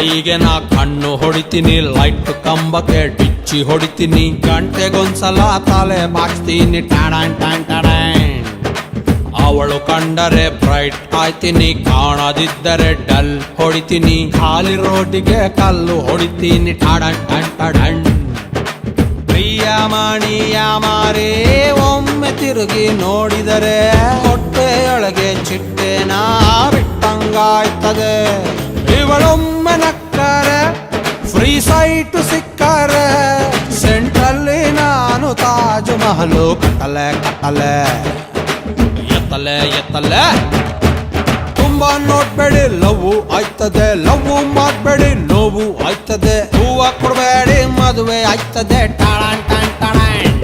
ಗಾಡಿಗೆ ನಾ ಕಣ್ಣು ಹೊಡಿತೀನಿ, ಲೈಟ್ ಕಂಬಕ್ಕೆ ಡಿಚ್ಚಿ ಹೊಡಿತೀನಿ, ಗಂಟೆಗೊಂದ್ಸಲ ತಲೆ ಬಾಚ್ತೀನಿ ಟಾಡಾನ್ ಟಾನ್ ಟಾಡಾನ್. ಅವಳು ಕಂಡರೆ ಬ್ರೈಟ್ ಆಯ್ತೀನಿ, ಕಾಣದಿದ್ದರೆ ಡಲ್ ಹೊಡಿತೀನಿ, ಖಾಲಿ ರೋಡಿಗೆ ಕಲ್ಲು ಹೊಡಿತೀನಿ ಟಾಡಾನ್ ಟಾನ್ ಟಾಡಾನ್. ಪ್ರಿಯ ಮಣಿಯ ಮಾರೇ ಒಮ್ಮೆ ತಿರುಗಿ ನೋಡಿದರೆ ಹೊಟ್ಟೆಯೊಳಗೆ ಚಿಟ್ಟೆನ ಬಿಟ್ಟಂಗಾಯ್ತದೆ. ಇವಳೊಮ್ಮೆ ನಕ್ಕರೆ ಫ್ರೀ ಸೈಟ್ ಸಿಕ್ಕರೆ ಸೆಂಟ್ರಲ್ಲಿ ನಾನು ತಾಜ್ ಮಹಲು ಕಟ್ಟಲೆ ಕಟ್ಟಲೆ. ಎತ್ತಲೆ ಎತ್ತಲೆ ತುಂಬಾ ನೋಡ್ಬೇಡಿ ಲವ್ ಆಯ್ತದೆ, ಲವ್ ಮಾಡ್ಬೇಡಿ ನೋವು ಆಯ್ತದೆ, ಹೂವ ಕೊಡ್ಬೇಡಿ ಮದುವೆ ಆಯ್ತದೆ ಟಾಳಾನ್ ಟಾನ್ ಟಾಳಾನ್.